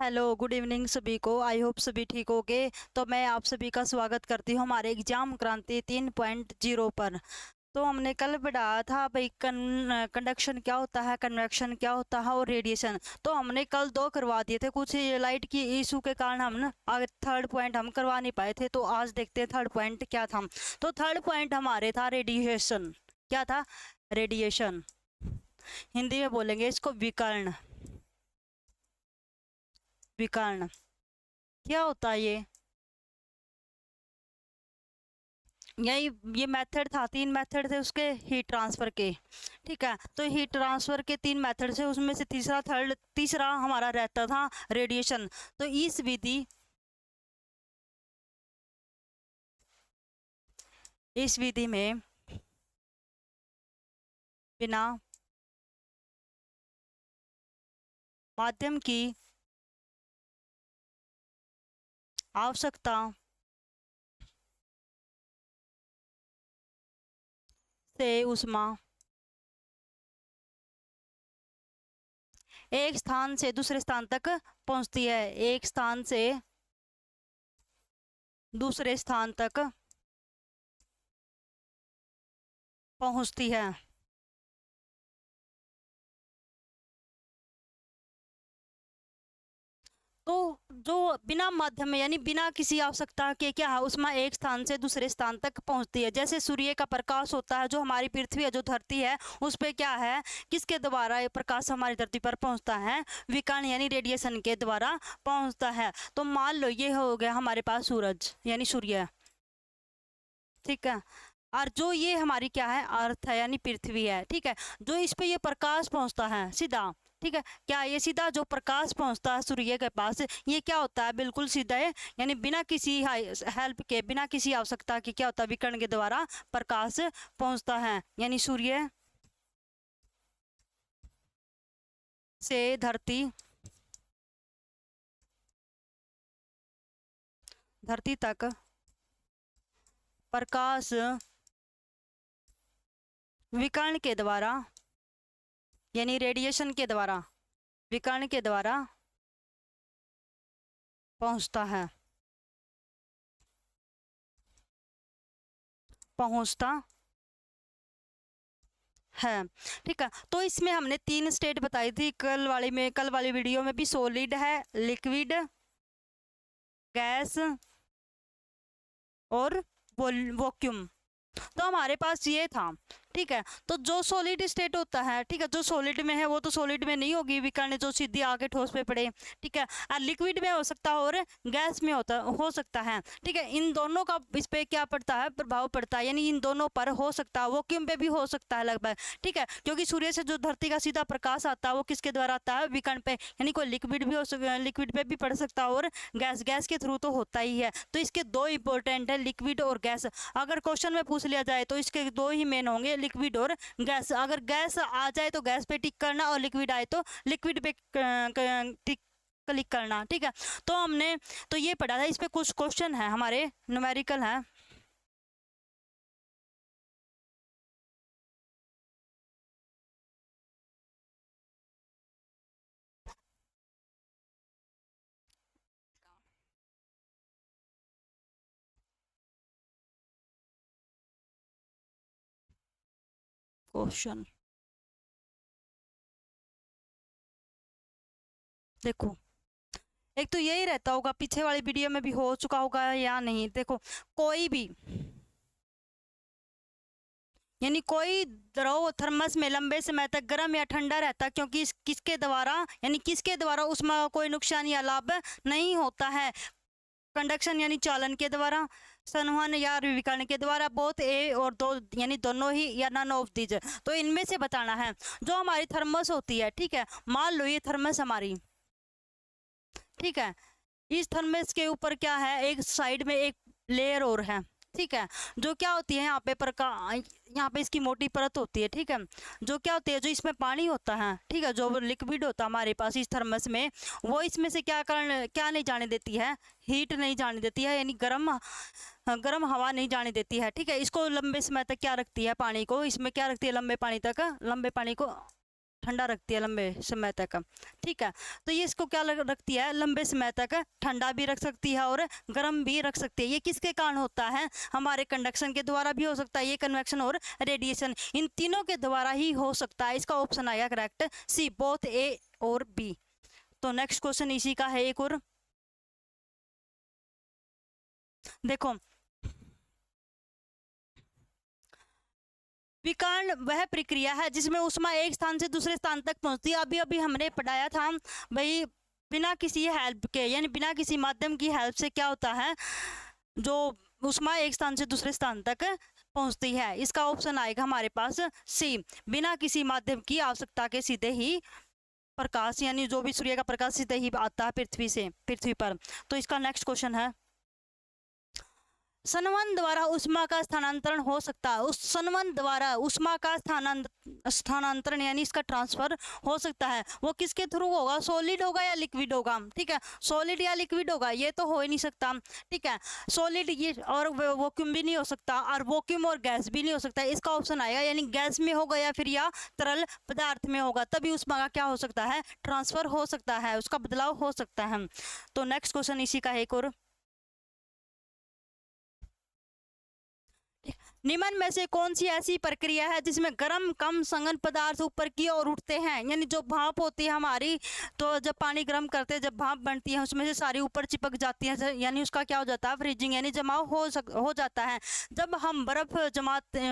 Hello good evening सभी को। I hope सभी ठीक होगे। तो मैं आप सभी का स्वागत करती हूँ हमारे एग्जाम क्रांति 3.0 पर। तो हमने कल पढ़ा था भाई कंडक्शन क्या होता है, कन्वेक्शन क्या होता है और रेडिएशन। तो हमने कल दो करवा दिए थे, कुछ लाइट की इशू के कारण हम ना आगे थर्ड पॉइंट हम करवा नहीं पाए थे। तो आज देखते हैं थर्ड पॉइंट क्या था। तो थर्ड पॉइंट हमारे था रेडिएशन। क्या था? रेडिएशन। हिंदी में बोलेंगे इसको विकर्ण। विकर्ण क्या होता है यही ये मेथड था, तीन मेथड थे उसके हीट ट्रांसफर के। ठीक है, तो हीट ट्रांसफर के तीन मेथड से उसमें से तीसरा हमारा रहता था रेडिएशन। तो इस विधि में बिना माध्यम की आवश्यकता से ऊष्मा एक स्थान से दूसरे स्थान तक पहुंचती है। एक स्थान से दूसरे स्थान तक पहुंचती है। तो जो बिना माध्यम में यानी बिना किसी आवश्यकता के क्या है, उसमें एक स्थान से दूसरे स्थान तक पहुंचती है। जैसे सूर्य का प्रकाश होता है, जो हमारी पृथ्वी है, जो धरती है, उस पे क्या है, किसके द्वारा ये प्रकाश हमारी धरती पर पहुंचता है? विकिरण यानी रेडिएशन के द्वारा पहुंचता है। तो मान लो ये हो गया हमारे पास सूरज यानी सूर्य। ठीक है, और जो ये हमारी क्या है, अर्थ है यानी पृथ्वी है। ठीक है, जो इस पे ये प्रकाश पहुंचता है सीधा। ठीक है, क्या ये सीधा जो प्रकाश पहुंचता है सूर्य के पास, ये क्या होता है? बिल्कुल सीधा है, यानी बिना किसी हेल्प के, बिना किसी आवश्यकता के क्या होता है, विकिरण के द्वारा प्रकाश पहुंचता है। यानी सूर्य से धरती तक प्रकाश विकिरण के द्वारा यानी रेडिएशन के द्वारा, विकिरण के द्वारा पहुंचता है। पहुंचता है। ठीक है, तो इसमें हमने तीन स्टेट बताई थी कल वाली वीडियो में भी। सॉलिड है, लिक्विड, गैस और वॉक्यूम। तो हमारे पास ये था। ठीक है, तो जो सॉलिड स्टेट होता है, ठीक है, जो सॉलिड में है वो तो सॉलिड में नहीं होगी विकिरण जो सीधी आगे ठोस पे पड़े। ठीक है, और लिक्विड में हो सकता है और गैस में हो सकता है। ठीक है, इन दोनों का इस पे क्या पड़ता है, प्रभाव पड़ता है, यानी इन दोनों पर हो सकता है। वॉक्यूम पे भी हो सकता है लगभग। ठीक है, क्योंकि सूर्य से जो धरती का सीधा प्रकाश आता है वो किसके द्वारा आता है? विकिरण पे। यानी कोई लिक्विड भी हो सकता, लिक्विड पे भी पड़ सकता है और गैस के थ्रू तो होता ही है। तो इसके दो इंपॉर्टेंट है, लिक्विड और गैस। अगर क्वेश्चन में पूछ लिया जाए तो इसके दो ही मेन होंगे, लिक्विड और गैस। अगर गैस आ जाए तो गैस पे टिक करना, और लिक्विड आए तो लिक्विड पे टिक क्लिक करना। ठीक है, तो हमने तो ये पढ़ा था। इस पे कुछ क्वेश्चन है हमारे, न्यूमेरिकल है। क्वेश्चन देखो, एक तो यही रहता होगा, पीछे वाली वीडियो में भी हो चुका होगा या नहीं। देखो, कोई भी यानी कोई द्रव थर्मस में लंबे समय तक गर्म या ठंडा रहता, क्योंकि किसके द्वारा, यानी किसके द्वारा उसमें कोई नुकसान या लाभ नहीं होता है। कंडक्शन यानी चालन के द्वारा, संवहन या विकिरण के द्वारा, बोथ ए और दो यानी दोनों ही, या नन ऑफ दीज। तो इनमें से बताना है। जो हमारी थर्मस होती है, ठीक है, मान लो ये थर्मस हमारी, ठीक है, इस थर्मस के ऊपर क्या है, एक साइड में एक लेयर और है। ठीक है, जो क्या होती है, यहाँ पे इसकी मोटी परत होती है। ठीक है, जो क्या होती है, जो इसमें पानी होता है, ठीक है, जो लिक्विड होता है हमारे पास इस थर्मस में, वो इसमें से क्या नहीं जाने देती है, हीट नहीं जाने देती है, यानी गर्म हवा नहीं जाने देती है। ठीक है, इसको लंबे समय तक क्या रखती है, पानी को इसमें क्या रखती है, लंबे पानी को ठंडा रखती है लंबे समय तक, ठीक है। तो ये इसको क्या रखती है, लंबे समय तक ठंडा भी रख सकती है और गर्म भी रख सकती है। ये किसके कारण होता है, हमारे कंडक्शन के द्वारा भी हो सकता है, ये कन्वेक्शन और रेडिएशन, इन तीनों के द्वारा ही हो सकता है। इसका ऑप्शन आएगा करेक्ट सी, बोथ ए और बी। तो नेक्स्ट क्वेश्चन इसी का है एक और, देखो विकर्ण वह प्रक्रिया है जिसमें ऊष्मा एक स्थान से दूसरे स्थान तक पहुंचती है। अभी अभी हमने पढ़ाया था भाई, बिना किसी हेल्प के यानी बिना किसी माध्यम की हेल्प से क्या होता है, जो ऊष्मा एक स्थान से दूसरे स्थान तक पहुंचती है। इसका ऑप्शन आएगा हमारे पास सी, बिना किसी माध्यम की आवश्यकता के सीधे ही प्रकाश, यानी जो भी सूर्य का प्रकाश सीधे ही आता है पृथ्वी पर। तो इसका नेक्स्ट क्वेश्चन है, संवहन द्वारा ऊष्मा का स्थानांतरण हो सकता है। उस संवहन द्वारा ऊष्मा का स्थानांतरण यानी इसका ट्रांसफर हो सकता है, वो किसके थ्रू होगा, सॉलिड होगा या लिक्विड होगा, ठीक है। सॉलिड या लिक्विड होगा ये तो हो ही नहीं सकता, ठीक है। सॉलिड ये और वैक्यूम भी नहीं हो सकता, और वैक्यूम और गैस भी नहीं हो सकता। इसका ऑप्शन आएगा यानी गैस में होगा या फिर या तरल पदार्थ में होगा, तभी ऊष्मा का क्या हो सकता है, ट्रांसफर हो सकता है, उसका बदलाव हो सकता है। तो नेक्स्ट क्वेश्चन इसी का एक और, निम्न में से कौन सी ऐसी प्रक्रिया है जिसमें गर्म कम संघन पदार्थ ऊपर की ओर उठते हैं, यानी जो भाप होती है हमारी, तो जब पानी गर्म करते हैं जब भाप बनती है उसमें से सारी ऊपर चिपक जाती है, यानी उसका क्या हो जाता है, फ्रीजिंग यानी जमाव हो जाता है। जब हम बर्फ जमाते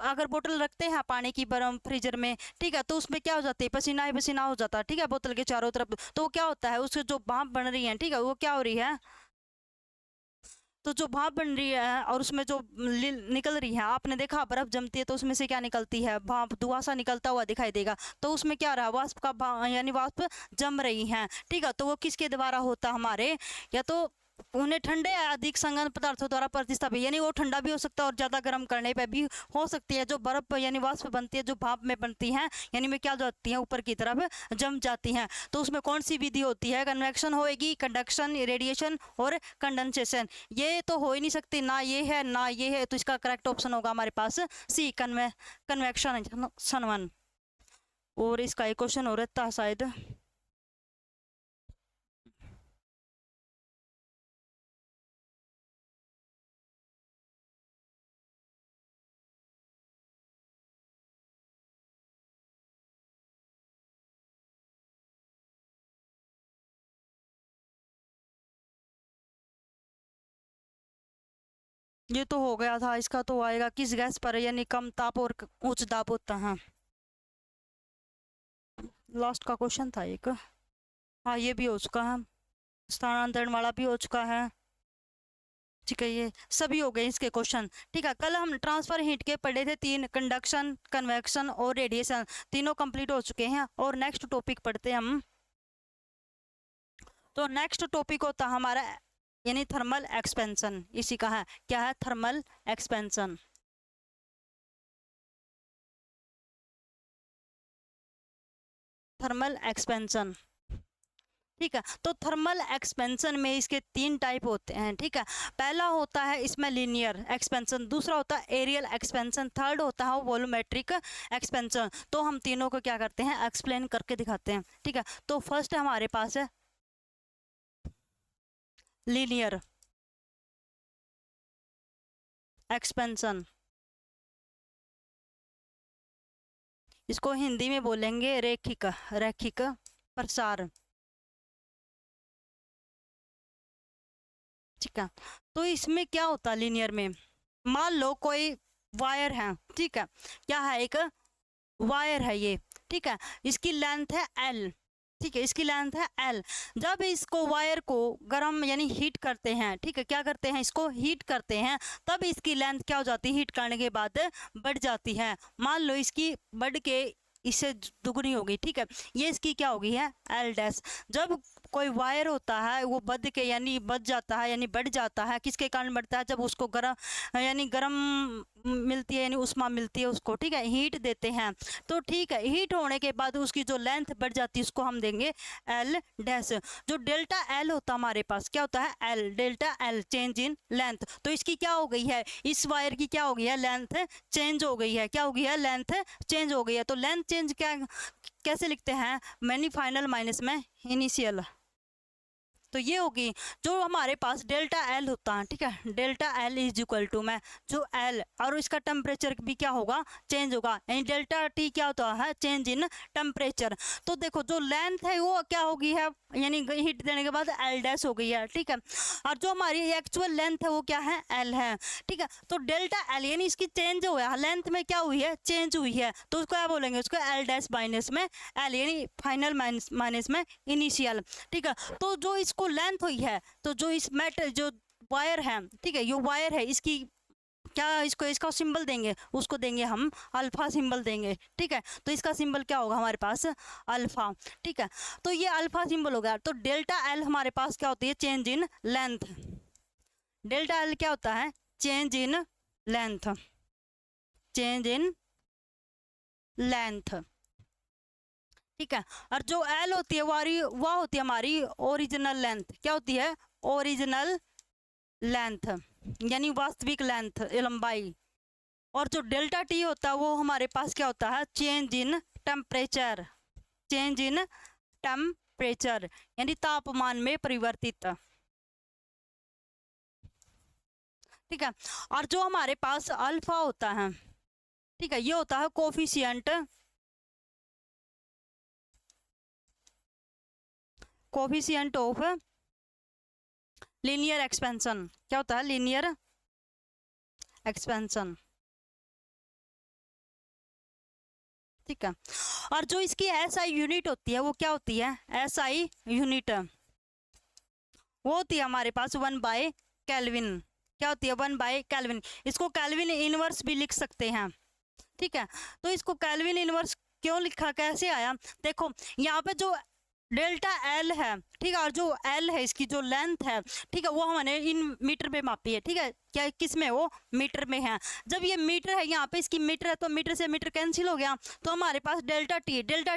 अगर बोतल रखते हैं पानी की बर्फ फ्रीजर में, ठीक है, तो उसमें क्या हो जाती है, पसीना ही पसीना हो जाता है, ठीक है, बोतल के चारों तरफ। तो क्या होता है, उससे जो भाप बन रही है, ठीक है, वो क्या हो रही है, तो जो भाप बन रही है और उसमें जो निकल रही है, आपने देखा बर्फ जमती है तो उसमें से क्या निकलती है, भाप, धुआं सा निकलता हुआ दिखाई देगा। तो उसमें क्या रहा, वाष्प का यानी वाष्प जम रही है, ठीक है। तो वो किसके द्वारा होता हमारे, या तो उन्हें ठंडे या अधिक संघन पदार्थों द्वारा प्रतिस्थापित, यानी वो ठंडा भी हो सकता है और ज्यादा गर्म करने पे भी हो सकती है। जो बर्फ यानी वाष्प बनती है, जो भाप में बनती है, यानी में क्या जाती है, ऊपर की तरफ जम जाती हैं। तो उसमें कौन सी विधि होती है, कन्वेक्शन होएगी, कंडक्शन, रेडिएशन और कंडेंसेशन। ये तो हो ही नहीं सकती, ना ये है ना ये है, तो इसका करेक्ट ऑप्शन होगा हमारे पास सी, कन्वेक्शन संवहन। और इसका एक क्वेश्चन हो रहता है शायद, ये तो हो गया था, इसका तो आएगा किस गैस पर यानी कम ताप और उच्च दाब होता है, लास्ट का क्वेश्चन था एक। हाँ ये भी हो चुका है, स्थानांतरण वाला भी हो चुका है, ठीक है। ये सभी हो गए इसके क्वेश्चन, ठीक है। कल हम ट्रांसफर हीट के पढ़े थे तीन, कंडक्शन, कन्वेक्शन और रेडिएशन, तीनों कंप्लीट हो चुके हैं। और नेक्स्ट टॉपिक पढ़ते हैं हम। तो नेक्स्ट टॉपिक होता है हमारा यानी थर्मल एक्सपेंशन, इसी का है, क्या है, थर्मल एक्सपेंशन। थर्मल एक्सपेंशन, ठीक है। तो थर्मल एक्सपेंशन में इसके तीन टाइप होते हैं, ठीक है। पहला होता है इसमें लीनियर एक्सपेंशन, दूसरा होता है एरियल एक्सपेंशन, थर्ड होता है वॉल्यूमेट्रिक एक्सपेंशन। तो हम तीनों को क्या करते हैं, एक्सप्लेन करके दिखाते हैं, ठीक है। तो फर्स्ट हमारे पास है लीनियर एक्सपेंशन, इसको हिंदी में बोलेंगे रैखिक रैखिक प्रसार, ठीक है। तो इसमें क्या होता है लीनियर में, मान लो कोई वायर है, ठीक है, क्या है, एक वायर है ये, ठीक है, इसकी लेंथ है L, ठीक है, इसकी लेंथ है L। जब इसको वायर को गर्म यानी हीट करते हैं, ठीक है, क्या करते हैं, इसको हीट करते हैं, तब इसकी लेंथ क्या हो जाती है, हीट करने के बाद बढ़ जाती है। मान लो इसकी बढ़ के इससे दुगनी होगी, ठीक है, ये इसकी क्या होगी है L डैश। जब कोई वायर होता है वो बध के यानी बच जाता है यानी बढ़ जाता है, किसके कारण बढ़ता है, जब उसको गर्म यानी गर्म मिलती है यानी उष्मा मिलती है उसको, ठीक है, हीट देते हैं। तो ठीक है, हीट होने के बाद उसकी जो लेंथ बढ़ जाती है उसको हम देंगे एल डैश। जो डेल्टा एल होता है हमारे पास क्या होता है, L, delta L change in length. तो इसकी क्या हो गई है, इस वायर की क्या हो गई है, लेंथ चेंज हो गई है, क्या हो गई है, लेंथ चेंज हो गई है। तो लेंथ चेंज क्या कैसे लिखते हैं, मैनी फाइनल माइनस में इनिशियल। तो ये होगी जो हमारे पास डेल्टा एल होता है, ठीक है, delta L is equal to में जो एल और इसका टेम्परेचर भी क्या होगा, चेंज होगा, यानी डेल्टा टी क्या होता है, चेंज इन टेम्परेचर। तो देखो जो लेंथ है वो क्या होगी है, यानी हीट देने के बाद एल डैश हो गई है, ठीक है, और जो हमारी एक्चुअल लेंथ है वो क्या है, एल है, ठीक है। तो डेल्टा एल यानी इसकी चेंज हुआ है, लेंथ में क्या हुई है, चेंज हुई है, तो उसको क्या बोलेंगे, उसको एल डैश माइनस में एल यानी फाइनल माइनस में इनिशियल, ठीक है। तो जो इसको लेंथ हुई है, तो जो इस मेटल जो वायर है, ठीक है, ये वायर है, इसकी क्या इसको इसका सिंबल देंगे, उसको देंगे हम अल्फा सिंबल देंगे, ठीक है। तो इसका सिंबल क्या होगा हमारे पास, अल्फा, ठीक है। तो ये अल्फा सिंबल हो गया। तो डेल्टा एल हमारे पास क्या होती है, change in length. Delta L क्या होता है, change in length, change in length, ठीक है। और जो एल होती है वह होती है हमारी ओरिजिनल लेंथ, क्या होती है, ओरिजिनल लेंथ यानी वास्तविक लेंथ लंबाई। और जो डेल्टा टी होता है वो हमारे पास क्या होता है, change in temperature, change in temperature यानी तापमान में परिवर्तित, ठीक है। और जो हमारे पास अल्फा होता है, ठीक है, ये होता है coefficient, coefficient of linear expansion, क्या होता है, लीनियर एक्सपेंशन, ठीक है। और जो इसकी एसआई यूनिट होती है वो क्या होती है, एसआई यूनिट वो होती है हमारे पास 1/केल्विन, क्या होती है, 1/केल्विन। इसको केल्विन इनवर्स भी लिख सकते हैं, ठीक है। तो इसको केल्विन इनवर्स क्यों लिखा, कैसे आया, देखो यहाँ पे जो डेल्टा एल है, ठीक है, और जो एल है इसकी जो लेंथ है, ठीक है, वो हमने इन मीटर में मापी है, ठीक है, क्या किस में, वो मीटर में है। जब ये मीटर है यहाँ पे इसकी मीटर है तो मीटर से मीटर कैंसिल हो गया, तो हमारे पास डेल्टा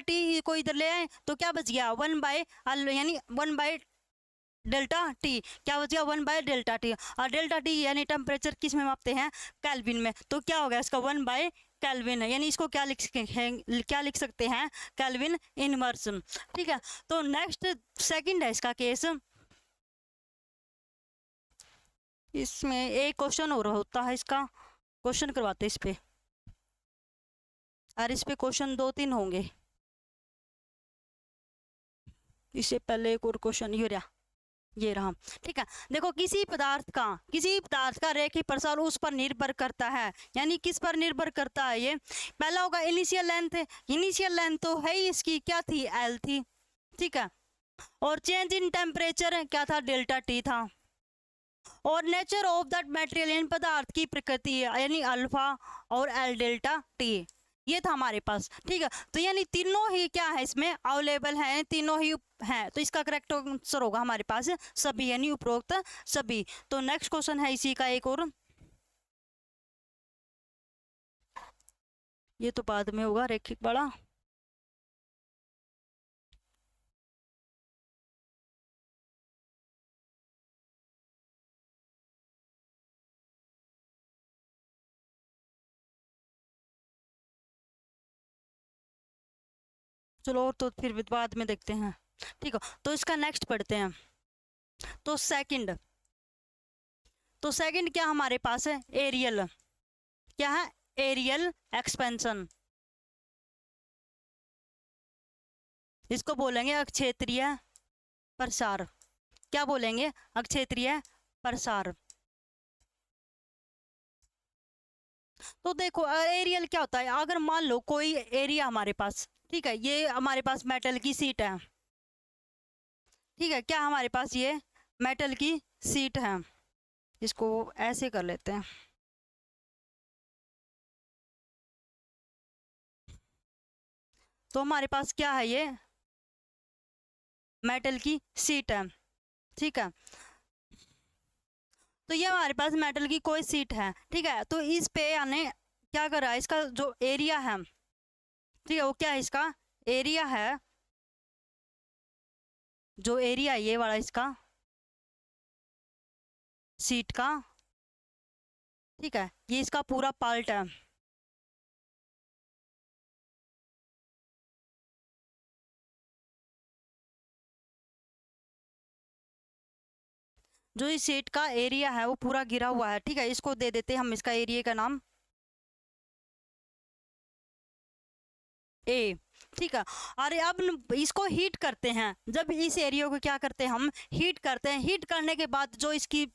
टी को इधर ले आए तो क्या बच गया, 1/एल यानी 1/डेल्टा टी, क्या बच गया, 1/डेल्टा टी। और डेल्टा टी यानी टेम्परेचर किस में मापते हैं, केल्विन में, तो क्या हो गया इसका 1/केल्विन, यानी इसको क्या लिख सकते हैं, केल्विन इनवर्स, ठीक है। तो नेक्स्ट सेकंड है इसका केस, इसमें एक क्वेश्चन हो रहा होता है, इसका क्वेश्चन करवाते इस पे, और इस पे क्वेश्चन 2-3 होंगे, इससे पहले एक और क्वेश्चन ये रहा, ठीक है। देखो किसी पदार्थ का रेखीय प्रसार उस पर निर्भर करता है, यानी किस पर निर्भर करता है, ये पहला होगा इनिशियल लेंथ, इनिशियल लेंथ तो है ही इसकी क्या थी, एल थी, ठीक है। और चेंज इन टेम्परेचर क्या था, डेल्टा टी था। और nature of that material in पदार्थ की प्रकृति यानी अल्फा और एल डेल्टा टी, ये था हमारे पास, ठीक है। तो यानी तीनों ही क्या है इसमें अवेलेबल है, तीनों ही है, तो इसका करेक्ट आंसर होगा हमारे पास सभी यानी उपरोक्त सभी। तो नेक्स्ट क्वेश्चन है इसी का एक और, ये तो बाद में होगा रैखिक वाला, चलो और तो फिर बाद में देखते हैं, ठीक है। तो इसका नेक्स्ट पढ़ते हैं। तो सेकंड क्या हमारे पास है, एरियल, क्या है, एरियल एक्सपेंशन, इसको बोलेंगे अक्षेत्रीय प्रसार, क्या बोलेंगे, अक्षेत्रीय प्रसार। तो देखो एरियल क्या होता है, अगर मान लो कोई एरिया हमारे पास, ठीक है, ये हमारे पास मेटल की सीट है, ठीक है, क्या हमारे पास ये मेटल की सीट है, इसको ऐसे कर लेते हैं, तो हमारे पास क्या है, ये मेटल की सीट है, ठीक है। तो ये हमारे पास मेटल की कोई सीट है, ठीक है। तो इस पे यानी क्या कर रहा है, इसका जो एरिया है, ठीक है, वो क्या है, इसका एरिया है, जो एरिया ये वाला इसका सीट का, ठीक है, ये इसका पूरा पार्ट है। जो इस सीट का एरिया है वो पूरा गिरा हुआ है, ठीक है। इसको दे देते हैं हम इसका एरिया का नाम ए, ठीक है। और अब इसको हीट करते हैं, जब इस एरिया को क्या करते हैं हम हीट करते हैं, हीट करने के बाद जो इसकी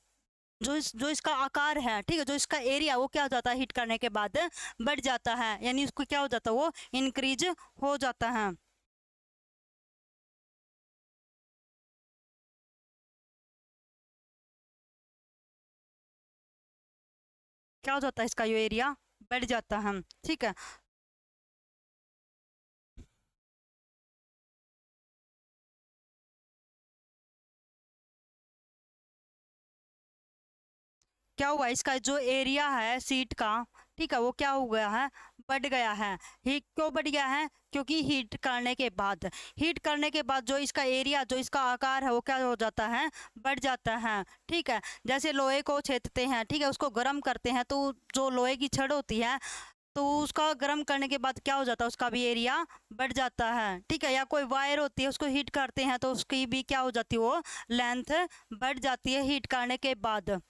जो इसका आकार है, ठीक है, जो इसका एरिया वो क्या हो जाता है हीट करने के बाद बढ़ जाता है, यानी उसको क्या हो जाता है वो इंक्रीज हो जाता है। क्या हो जाता है इसका जो एरिया बढ़ जाता है, ठीक है। क्या हुआ, इसका जो एरिया है सीट का, ठीक है, वो क्या हो गया है, बढ़ गया है। हीट क्यों बढ़ गया है, क्योंकि हीट करने के बाद जो इसका एरिया, जो इसका आकार है वो क्या हो जाता है, बढ़ जाता है, ठीक है। जैसे लोहे को छेदते हैं, ठीक है, उसको गर्म करते हैं, तो जो लोहे की छड़ होती है, तो उसका गर्म करने के बाद क्या हो जाता है, उसका भी एरिया बढ़ जाता है, ठीक है। या कोई वायर होती है, उसको हीट करते हैं, तो उसकी भी क्या हो जाती है, वो लेंथ बढ़ जाती है हीट करने के बाद,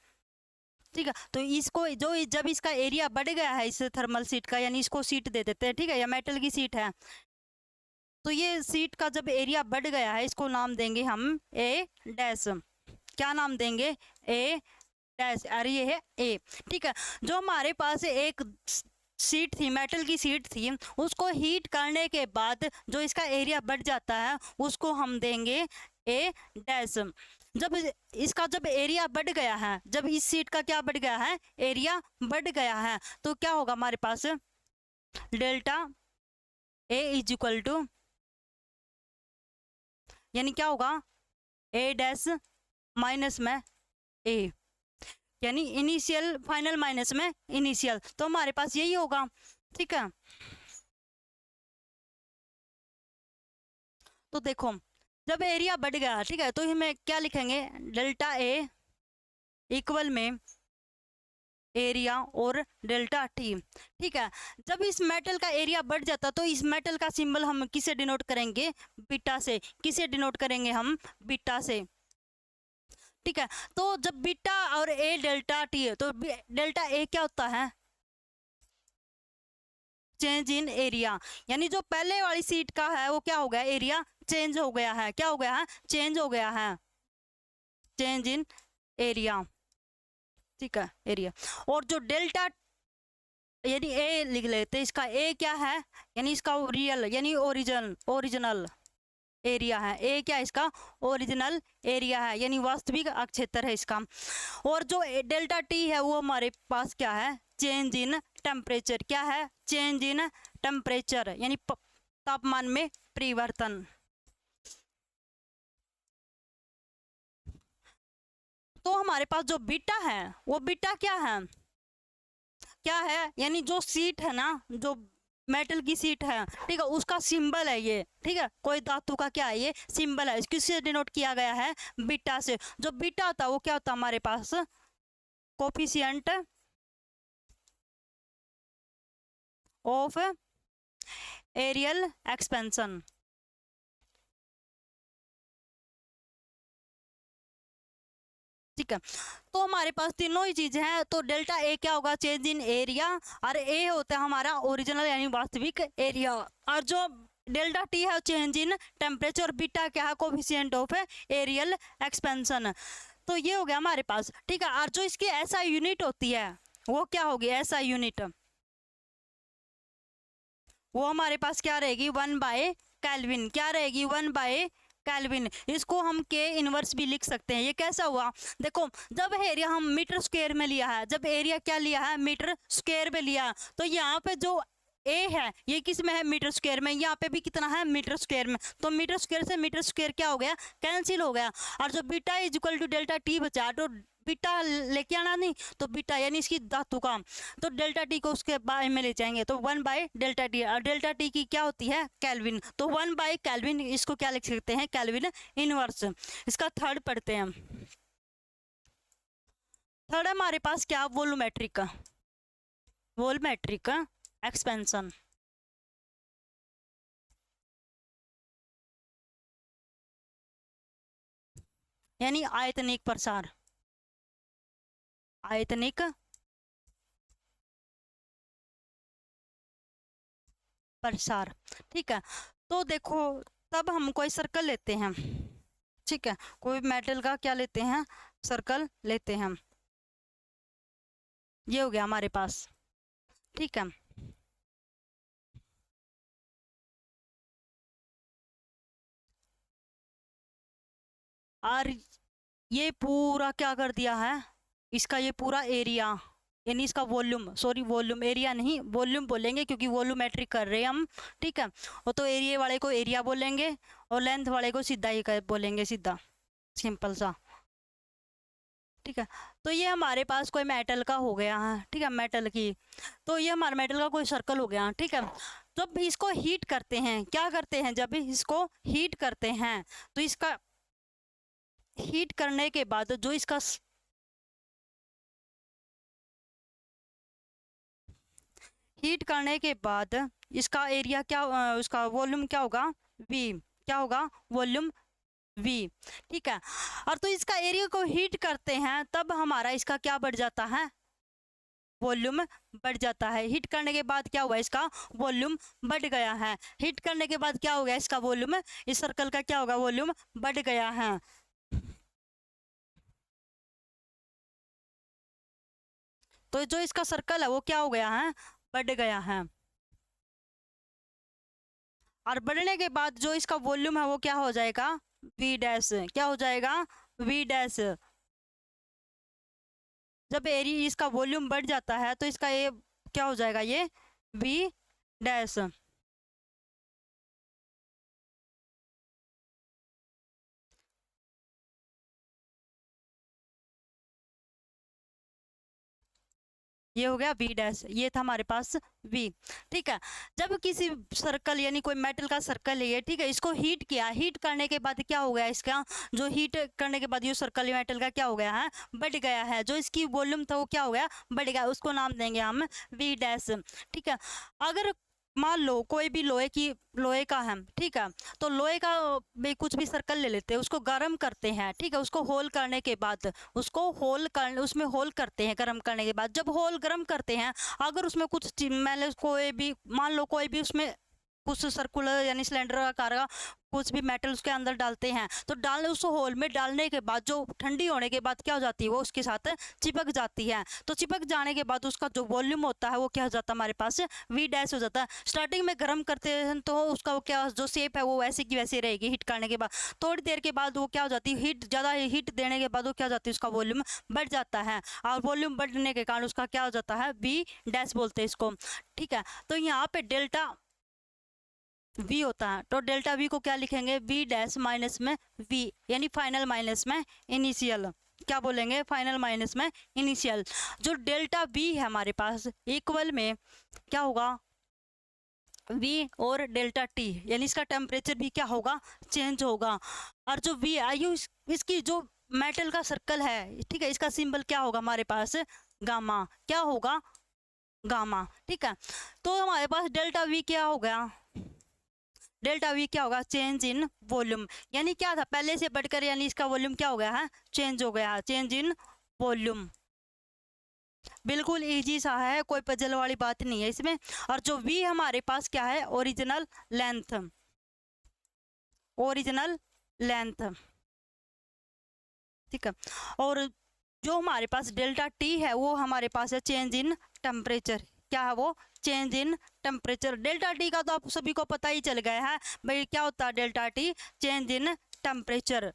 ठीक है। तो इसको जो जब इसका एरिया बढ़ गया है इस थर्मल सीट का, यानी इसको सीट दे देते हैं, ठीक है, या मेटल की सीट है, तो ये सीट का जब एरिया बढ़ गया है, इसको नाम देंगे हम ए डैश। क्या नाम देंगे, ए डैश, अरे ये है ए, ठीक है। जो हमारे पास एक सीट थी, मेटल की सीट थी, उसको हीट करने के बाद जो इसका एरिया बढ़ जाता है, उसको हम देंगे ए डैश। जब इसका जब एरिया बढ़ गया है, जब इस सीट का क्या बढ़ गया है, एरिया बढ़ गया है, तो क्या होगा हमारे पास, delta A is equal to, यानी क्या होगा, ए डैश माइनस में ए, यानी इनिशियल फाइनल माइनस में इनिशियल, तो हमारे पास यही होगा, ठीक है। तो देखो, जब एरिया बढ़ गया, ठीक है, तो हमें क्या लिखेंगे, डेल्टा ए इक्वल में एरिया और डेल्टा टी, ठीक है। जब इस मेटल का एरिया बढ़ जाता, तो इस मेटल का सिंबल हम किसे डिनोट करेंगे, बीटा से। किसे डिनोट करेंगे हम, बीटा से, ठीक है। तो जब बीटा और ए डेल्टा टी है, तो डेल्टा ए क्या होता है, चेंज इन एरिया, यानी जो पहले वाली सीट का है वो क्या हो गया, एरिया चेंज हो गया है, क्या हो गया है, चेंज हो गया है, चेंज इन एरिया, ठीक है, एरिया। और जो डेल्टा, यानी ए लिख लेते, इसका ए क्या है, यानी इसका रियल, यानी ओरिजिनल एरिया है, ए क्या है, इसका ओरिजिनल एरिया है, यानी वास्तविक क्षेत्र है इसका। और जो डेल्टा टी है वो हमारे पास क्या है, चेंज इन टेम्परेचर, क्या है, चेंज इन टेम्परेचर, यानी तापमान में परिवर्तन। तो हमारे पास जो बीटा है, वो बीटा क्या है, यानी जो सीट है ना, जो मेटल की सीट है, ठीक है, उसका सिंबल है ये, ठीक है, कोई धातु का क्या है, ये सिंबल है, किससे डिनोट किया गया है, बीटा से। जो बीटा होता है वो क्या होता है हमारे पास, कोफिशिएंट ऑफ एरियल एक्सपेंशन, ठीक है। तो हमारे पास तीनों ही चीजें हैं, तो डेल्टा ए क्या होगा, चेंज इन एरिया, और ए होता है हमारा ओरिजिनल यानी वास्तविक एरिया, और जो डेल्टा टी है चेंज इन टेम्परेचर, बीटा क्या है, कोफिशिएंट ऑफ एरियल एक्सपेंशन। तो ये हो गया हमारे पास, ठीक है। और जो इसकी एसआई यूनिट होती है वो क्या होगी, एसआई यूनिट, वो हमारे पास क्या रहेगी, 1/केल्विन, क्या रहेगी, 1/केल्विन। इसको हम के इनवर्स भी लिख सकते हैं। ये कैसा हुआ, देखो, जब एरिया हम मीटर स्क्वायर में लिया है, जब एरिया क्या लिया है, मीटर स्क्वायर में लिया, तो यहाँ पे जो ए है ये किस में है, मीटर स्क्वायर में, यहाँ पे भी कितना है, मीटर स्क्वायर में, तो मीटर स्क्वायर से मीटर स्क्वायर क्या हो गया, कैंसिल हो गया। और जो beta is equal to delta T बचा, तो बीटा लेके आना नहीं, तो बीटा यानी इसकी धातु का, तो डेल्टा टी को उसके बारे में ले जाएंगे, तो 1/डेल्टा टी, और डेल्टा टी की क्या होती है, केल्विन, तो 1/केल्विन, इसको क्या लिख सकते हैं, केल्विन इनवर्स। इसका थर्ड पढ़ते हैं हम। थर्ड हमारे पास क्या, वॉल्यूमेट्रिक, वॉल्यूमेट्रिक एक्सपेंशन। यानी आयतनिक प्रसार, आयतनिक प्रसार, ठीक है। तो देखो तब हम कोई सर्कल लेते हैं, ठीक है, कोई मेटल का क्या लेते हैं, सर्कल लेते हैं, ये हो गया हमारे पास, ठीक है। और ये पूरा क्या कर दिया है, इसका ये पूरा एरिया, यानी इसका वॉल्यूम, सॉरी वॉल्यूम, एरिया नहीं वॉल्यूम बोलेंगे क्योंकि वॉल्यूमेट्रिक कर रहे हैं हम, ठीक है। वो तो एरिया वाले को एरिया बोलेंगे और लेंथ वाले को सीधा ही बोलेंगे, सीधा सिंपल सा, ठीक है। तो ये हमारे पास कोई मेटल का हो गया है, ठीक है, मेटल की, तो ये हमारे मेटल का कोई सर्कल हो गया, ठीक है। जब भी इसको हीट करते हैं, क्या करते हैं, जब भी इसको हीट करते हैं तो इसका हीट करने के बाद जो इसका हीट करने के बाद इसका एरिया क्या, उसका वॉल्यूम क्या होगा, वी, क्या होगा, वॉल्यूम वी, ठीक है। और तो इसका एरिया को हीट करते हैं तब हमारा इसका क्या बढ़ जाता है, वॉल्यूम बढ़ जाता है। हीट करने के बाद क्या हुआ, इसका वॉल्यूम बढ़ गया है। हीट करने के बाद क्या हो गया, इसका वॉल्यूम, इस सर्कल का क्या होगा, वॉल्यूम बढ़ गया है। तो जो इसका सर्कल है वो क्या हो गया है, बढ़ गया है। और बढ़ने के बाद जो इसका वॉल्यूम है वो क्या हो जाएगा, वी डैश, क्या हो जाएगा, वी डैश। जब एरिया इसका वॉल्यूम बढ़ जाता है तो इसका ये क्या हो जाएगा, ये वी डैश। ये हो गया वी डैश, ये था हमारे पास वी, ठीक है। जब किसी सर्कल यानी कोई मेटल का सर्कल है ये, ठीक है, इसको हीट किया, हीट करने के बाद क्या हो गया, इसका जो हीट करने के बाद ये सर्कल मेटल का क्या हो गया है, बढ़ गया है। जो इसकी वॉल्यूम था वो क्या हो गया, बढ़ गया, उसको नाम देंगे हम वी डैश, ठीक है। अगर मान लो कोई भी लोहे का है, ठीक है, तो लोहे का भी कुछ भी सर्कल ले लेते हैं, उसको गर्म करते हैं, ठीक है, उसको होल करने के बाद उसमें होल करते हैं, गर्म करने के बाद जब होल गर्म करते हैं, अगर उसमें कुछ मैंने कोई भी मान लो कोई भी उसमें कुछ सर्कुलर यानी सिलेंडर आकार का कुछ भी मेटल उसके अंदर डालते हैं, तो डालने उस होल में डालने के बाद जो ठंडी होने के बाद क्या हो जाती है, वो उसके साथ चिपक जाती है। तो चिपक जाने के बाद उसका जो वॉल्यूम होता है वो क्या हो जाता है, हमारे पास वी डैश हो जाता है। स्टार्टिंग में गर्म करते हैं तो उसका वो क्या जो शेप है वो वैसे की वैसे रहेगी, हीट करने के बाद थोड़ी देर के बाद वो क्या हो जाती है, ज़्यादा हीट देने के बाद वो क्या हो जाती है, उसका वॉल्यूम बढ़ जाता है, और वॉल्यूम बढ़ने के कारण उसका क्या हो जाता है, वी डैश बोलते हैं इसको, ठीक है। तो यहाँ पे डेल्टा वी होता है, तो डेल्टा वी को क्या लिखेंगे, वी डैश माइनस में वी, यानी फाइनल माइनस में इनिशियल, क्या बोलेंगे, फाइनल माइनस में इनिशियल। जो डेल्टा वी है हमारे पास इक्वल में क्या होगा, वी और डेल्टा टी, यानी इसका टेम्परेचर भी क्या होगा, चेंज होगा। और जो वी आयु इसकी जो मेटल का सर्कल है, ठीक है, इसका सिंबल क्या होगा हमारे पास, गामा, क्या होगा, गामा, ठीक है। तो हमारे पास डेल्टा वी क्या हो गया, डेल्टा वी क्या होगा, चेंज इन वॉल्यूम, यानी क्या था पहले से बढ़कर, यानी इसका वॉल्यूम क्या हो गया है, चेंज हो गया है, चेंज इन वॉल्यूम। बिल्कुल इजी सा है, कोई पजल वाली बात नहीं है इसमें। और जो वी हमारे पास क्या है, ओरिजिनल लेंथ, ओरिजिनल लेंथ, ठीक है। और जो हमारे पास डेल्टा टी है वो हमारे पास है चेंज इन टेम्परेचर, क्या है वो, change in temperature. Delta T का तो आप सभी को पता ही चल गया है भाई, क्या होता है delta T, change in temperature.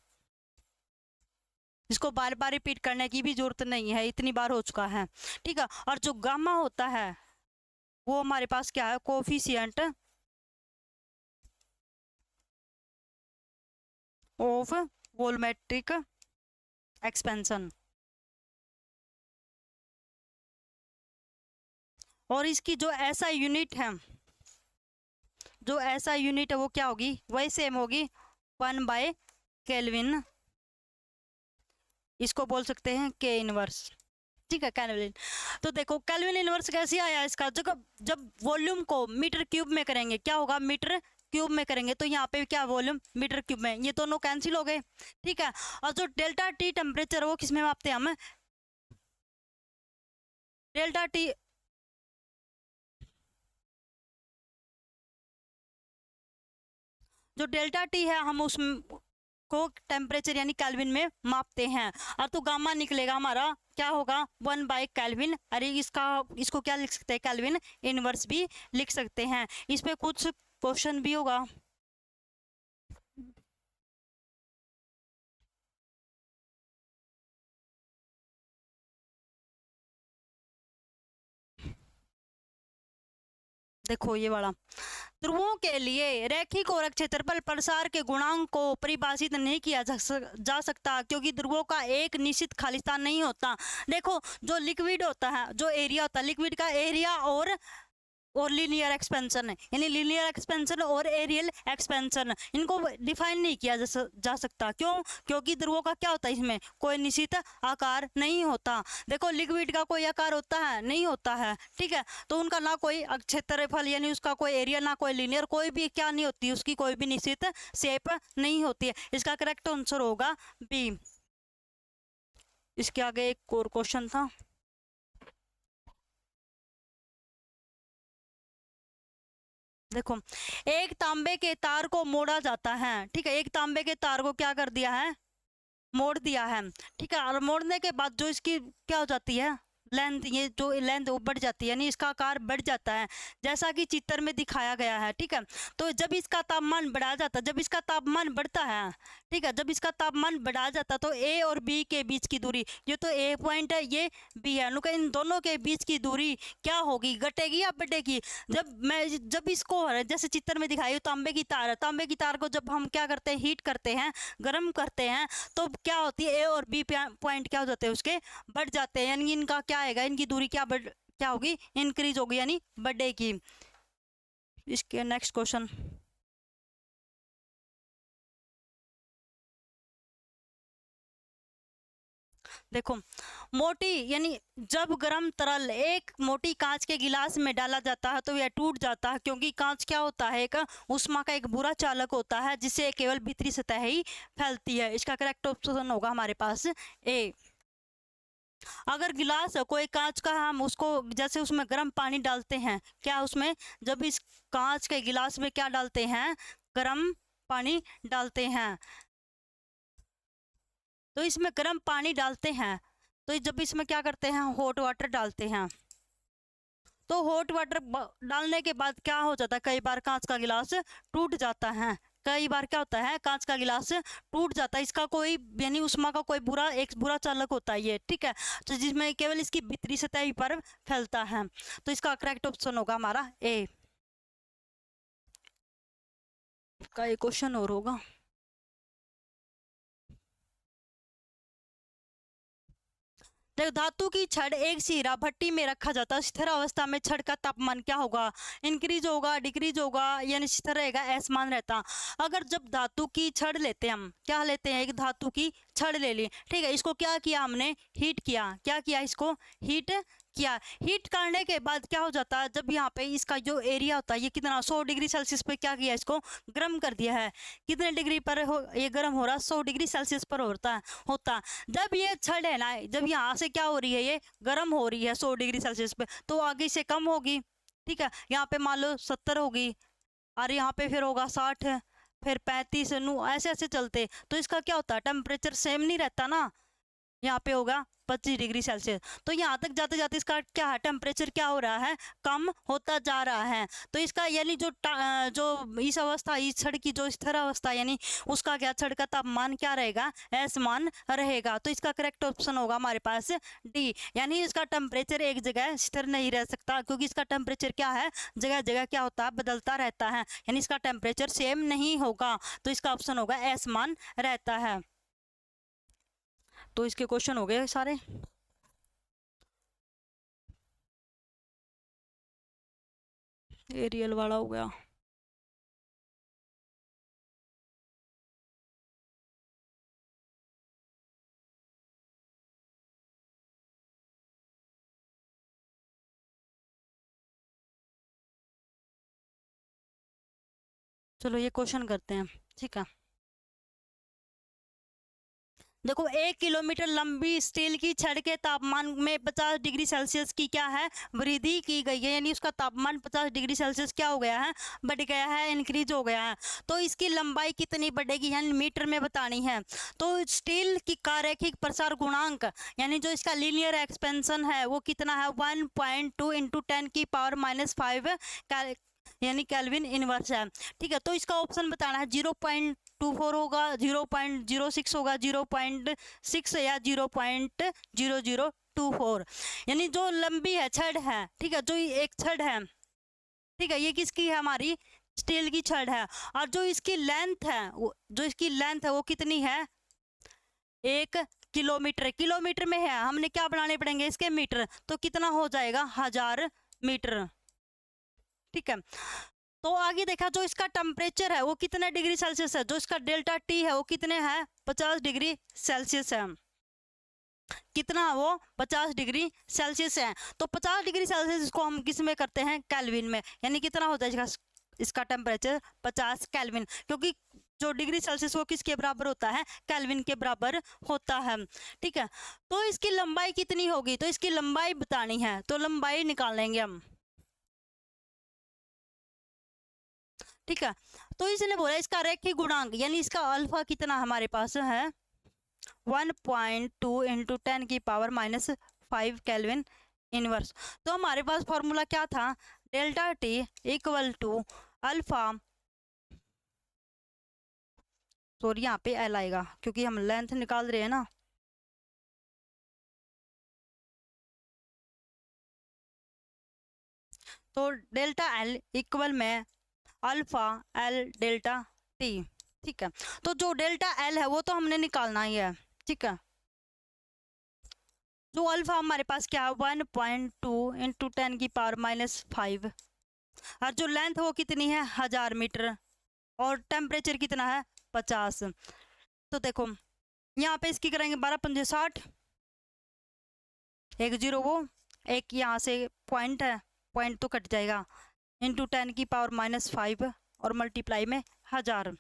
इसको बार बार रिपीट करने की भी जरूरत नहीं है, इतनी बार हो चुका है, ठीक है। और जो गामा होता है, वो हमारे पास क्या है, कोफिशिएंट ऑफ वॉल्यूमेट्रिक एक्सपेंशन। और इसकी जो एसआई यूनिट है, जो एसआई यूनिट है वो क्या होगी, वही सेम होगी 1/केल्विन। इसको बोल सकते हैं के इनवर्स, ठीक है, केल्विन। तो देखो केल्विन इनवर्स कैसे आया इसका, जब जब वॉल्यूम को मीटर क्यूब में करेंगे क्या होगा, मीटर क्यूब में करेंगे, तो यहाँ पे क्या वॉल्यूम मीटर क्यूब में, ये दोनों कैंसिल हो गए, ठीक है। और जो डेल्टा टी टेम्परेचर वो किस में मापते हैं हम, डेल्टा टी, जो डेल्टा टी है हम उस को टेम्परेचर यानी केल्विन में मापते हैं। और तो गामा निकलेगा हमारा क्या होगा, 1/केल्विन। अरे इसको क्या लिख सकते हैं, केल्विन इनवर्स भी लिख सकते हैं। इस पे कुछ क्वेश्चन भी होगा। देखो ये वाला, ध्रुवों के लिए रैखिक और क्षेत्रफल प्रसार के गुणांक को परिभाषित नहीं किया जा सकता, क्योंकि ध्रुवों का एक निश्चित खालिस्तान नहीं होता। देखो जो लिक्विड होता है, जो एरिया होता है लिक्विड का, एरिया और लीनियर एक्सपेंशन है, यानी लीनियर एक्सपेंशन और एरियल एक्सपेंशन, इनको डिफाइन नहीं किया जा सकता। क्यों, क्योंकि ध्रुवों का क्या होता है, इसमें कोई निश्चित आकार नहीं होता। देखो लिक्विड का कोई आकार होता है, नहीं होता है, ठीक है। तो उनका ना कोई क्षेत्रफल यानी उसका कोई एरिया, ना कोई लीनियर, कोई भी क्या नहीं होती, उसकी कोई भी निश्चित शेप नहीं होती है। इसका करेक्ट आंसर होगा बी। इसके आगे एक और क्वेश्चन था, देखो एक तांबे के तार को मोड़ा जाता है, ठीक है, एक तांबे के तार को क्या कर दिया है, मोड़ दिया है, ठीक है। और मोड़ने के बाद जो इसकी क्या हो जाती है लेंथ, ये जो लेंथ वो बढ़ जाती है, यानी इसका आकार बढ़ जाता है, जैसा कि चित्र में दिखाया गया है, ठीक है। तो जब इसका तापमान बढ़ा जाता है, जब इसका तापमान बढ़ता है, ठीक है, जब इसका तापमान बढ़ा जाता है, तो ए और बी के बीच की दूरी, ये तो ए पॉइंट है, ये बी है, नुका इन दोनों के बीच की दूरी क्या होगी, घटेगी या बढ़ेगी। जब इसको जैसे चित्र में दिखाई तांबे की तार, तांबे की तार को जब हम क्या करते हैं, हीट करते हैं, गर्म करते हैं, तो क्या होती है, ए और बी पॉइंट क्या हो जाते हैं, उसके बढ़ जाते हैं, यानी इनका क्या आएगा, इनकी दूरी क्या होगी, इंक्रीज होगी, यानी बढ़ेगी। इसके नेक्स्ट क्वेश्चन, देखो मोटी यानी जब गर्म तरल एक मोटी कांच के गिलास में डाला जाता है तो यह टूट जाता है, क्योंकि कांच क्या होता है, एक ऊष्मा का एक बुरा चालक होता है, जिससे केवल भीतरी सतह ही फैलती है। इसका करेक्ट ऑप्शन होगा हमारे पास ए। अगर गिलास कोई कांच का, हम उसको जैसे उसमें गर्म पानी डालते हैं, क्या उसमें जब इस कांच के गिलास में क्या डालते हैं, गर्म पानी डालते हैं, तो इसमें गर्म पानी डालते हैं, तो जब इसमें क्या करते हैं, हॉट वाटर डालते हैं, तो हॉट वाटर डालने के बाद क्या हो जाता है, कई बार कांच का गिलास टूट जाता है, कई बार क्या होता है, कांच का गिलास टूट जाता है। इसका कोई यानी उष्मा का कोई एक बुरा चालक होता है ये, ठीक है, तो जिसमें केवल इसकी भीतरी सतह पर फैलता है। तो इसका करेक्ट ऑप्शन होगा हमारा ए। का एक क्वेश्चन और होगा, देखो धातु की छड़ एक हीरा भट्टी में रखा जाता है, स्थिर अवस्था में छड़ का तापमान क्या होगा, इंक्रीज होगा, डिक्रीज होगा, यानी स्थिर रहेगा, असमान रहता। अगर जब धातु की छड़ लेते हैं, हम क्या लेते हैं, एक धातु की छड़ ले ली, ठीक है, इसको क्या किया हमने, हीट किया, क्या किया, इसको हीट किया। हीट करने के बाद क्या हो जाता है, जब यहाँ पे इसका जो एरिया होता है, ये कितना 100 डिग्री सेल्सियस पे क्या किया, इसको गर्म कर दिया है। कितने डिग्री पर ये गर्म हो रहा है, 100 डिग्री सेल्सियस पर होता। जब ये छड़ है ना, जब यहाँ से क्या हो रही है, ये गर्म हो रही है 100 डिग्री सेल्सियस पे, तो आगे से कम होगी, ठीक है, यहाँ पे मान लो 70 होगी, और यहाँ पे फिर होगा 60, फिर 35, ऐसे ऐसे चलते, तो इसका क्या होता है, टेम्परेचर सेम नहीं रहता ना, यहाँ पे होगा 25 डिग्री सेल्सियस। तो यहाँ तक जाते जाते इसका क्या है, टेम्परेचर क्या हो रहा है, कम होता जा रहा है। तो इसका यानी जो इस अवस्था, इस छड़ की जो स्थिर अवस्था यानी उसका क्या, छड़ का तापमान क्या रहेगा, असमान रहेगा। तो इसका करेक्ट ऑप्शन होगा हमारे पास डी, यानी इसका टेम्परेचर एक जगह स्थिर नहीं रह सकता, क्योंकि इसका टेम्परेचर क्या है, जगह जगह क्या होता है, बदलता रहता है, यानी इसका टेम्परेचर सेम नहीं होगा। तो इसका ऑप्शन होगा असमान रहता है। तो इसके क्वेश्चन हो गए सारे। एरियल वाला हो गया। चलो ये क्वेश्चन करते हैं, ठीक है। देखो 1 किलोमीटर लंबी स्टील की छड़ के तापमान में 50 डिग्री सेल्सियस की क्या है, वृद्धि की गई है, यानी उसका तापमान 50 डिग्री सेल्सियस क्या हो गया है, बढ़ गया है, इंक्रीज हो गया है। तो इसकी लंबाई कितनी बढ़ेगी, यानी मीटर में बतानी है। तो स्टील की कार्यरैखिक प्रसार गुणांक, यानी जो इसका लीनियर एक्सपेंशन है वो कितना है, 1.2 इंटू 10⁻⁵ यानी केल्विन इनवर्स है, ठीक है। तो इसका ऑप्शन बताना है, 0.24 होगा, 0.06 होगा, 0.6 या 0.0024, यानी जो लंबी है छड़ है, ठीक है, जो एक छड़ है, ठीक है, ये किसकी है, हमारी स्टील की छड़ है। और जो इसकी लेंथ है, वो कितनी है, 1 किलोमीटर, किलोमीटर में है, हमने क्या बनाने पड़ेंगे इसके मीटर, तो कितना हो जाएगा, 1000 मीटर, ठीक है। तो आगे देखा, जो इसका टेम्परेचर है वो कितने डिग्री सेल्सियस है, जो इसका डेल्टा टी है वो कितने है, 50 डिग्री सेल्सियस है, कितना, वो 50 डिग्री सेल्सियस है। तो 50 डिग्री सेल्सियस को हम किस में करते हैं, केल्विन में, यानी कितना होता है इसका टेम्परेचर, 50 केल्विन, क्योंकि जो डिग्री सेल्सियस वो किसके बराबर होता है, केल्विन के बराबर होता है, ठीक है। तो इसकी लंबाई कितनी होगी, तो इसकी लंबाई बतानी है, तो लंबाई निकाल लेंगे हम, ठीक है। तो इसने बोला इसका रैखिक गुणांक, यानी इसका अल्फा कितना हमारे पास है, 1.2 इंटू 10⁻⁵ केल्विन इनवर्स। तो हमारे पास फॉर्मूला क्या था, delta T equal to alpha, sorry यहाँ पे एल आएगा क्योंकि हम लेंथ निकाल रहे हैं ना, तो डेल्टा एल इक्वल में अल्फा एल डेल्टा टी, ठीक है। तो जो डेल्टा एल है वो तो हमने निकालना ही है, ठीक है। जो अल्फा हमारे पास क्या है, 1.2 इंटू 10⁻⁵, और जो लेंथ वो कितनी है, 1000 मीटर, और टेम्परेचर कितना है, 50। तो देखो यहाँ पे इसकी करेंगे 12 पंजे 60, एक जीरो वो, एक यहाँ से पॉइंट है, पॉइंट तो कट जाएगा, इंटू 10⁻⁵ और मल्टीप्लाई में 1000।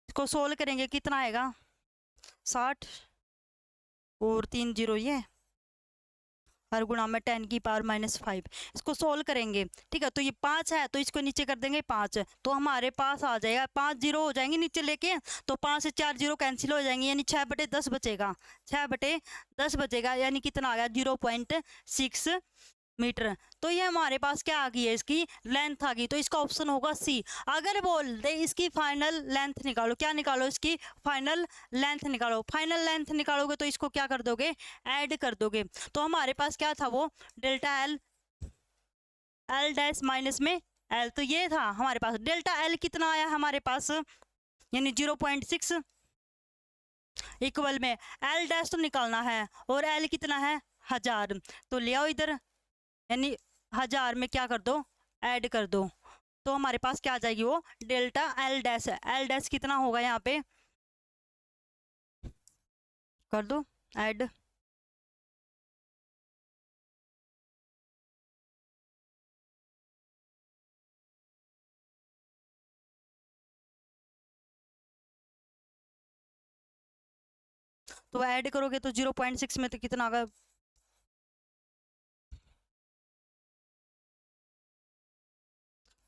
इसको सोल्व करेंगे कितना आएगा, 60 और 3 जीरो ये, और गुणा में 10⁻⁵, इसको सोल्व करेंगे, ठीक है। तो ये 5 है, तो इसको नीचे कर देंगे 5, तो हमारे पास आ जाएगा 5 जीरो हो जाएंगे नीचे लेके, तो 5 से 4 जीरो कैंसिल हो जाएंगे, यानी 6/10 बचेगा, 6/10 बचेगा, यानी कितना आ गया, 0.6 मीटर। तो ये हमारे पास क्या आ गई है, इसकी लेंथ आ गई, तो इसका ऑप्शन होगा सी। अगर बोल दे इसकी फाइनल लेंथ निकालो, क्या निकालो, इसकी फाइनल लेंथ निकालो, फाइनल लेंथ निकालोगे तो इसको क्या कर दोगे, ऐड कर दोगे। तो हमारे पास क्या था, वो delta L, L dash minus में एल, तो ये था हमारे पास डेल्टा एल कितना आया हमारे पास, यानी 0.6 इक्वल में एल डैश तो निकालना है, और एल कितना है, 1000, तो ले आओ इधर, यानी 1000 में क्या कर दो, ऐड कर दो, तो हमारे पास क्या आ जाएगी, वो डेल्टा एल डैश है। एल डैश कितना होगा, यहाँ पे कर दो ऐड, तो ऐड करोगे तो 0.6 में तो कितना होगा,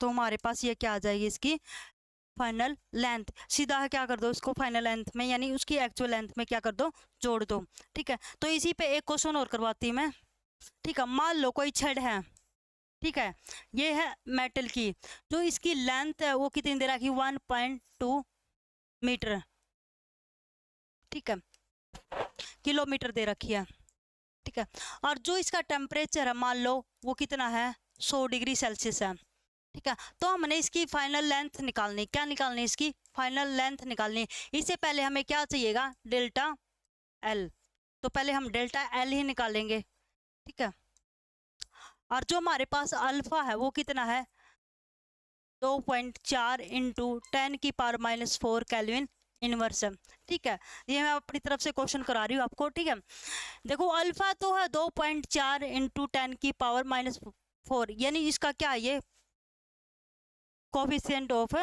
तो हमारे पास ये क्या आ जाएगी, इसकी फाइनल लेंथ, सीधा क्या कर दो इसको फाइनल लेंथ में, यानी उसकी एक्चुअल लेंथ में क्या कर दो, जोड़ दो। ठीक है, तो इसी पे एक क्वेश्चन और करवाती हूँ मैं। ठीक है, मान लो कोई छड़ है, ठीक है, ये है मेटल की, जो इसकी लेंथ है वो कितनी दे रखी, 1.2 मीटर, ठीक है, किलोमीटर दे रखी है। ठीक है, और जो इसका टेम्परेचर है मान लो वो कितना है, 100 डिग्री सेल्सियस है। ठीक है, तो हमने इसकी फाइनल लेंथ निकालनी, क्या निकालनी, इसकी फाइनल लेंथ निकालनी। इससे पहले हमें क्या चाहिएगा, डेल्टा एल, तो पहले हम डेल्टा एल ही निकालेंगे। ठीक है, और जो हमारे पास अल्फा है वो कितना है, 2.4 इंटू 10⁻⁻4 केल्विन इनवर्स है। ठीक है, ये मैं अपनी तरफ से क्वेश्चन करा रही हूँ आपको। ठीक है, देखो अल्फा तो है 2.4 इंटू 10⁻⁻4, यानी इसका क्या है, ये कोफिशिएंट ऑफ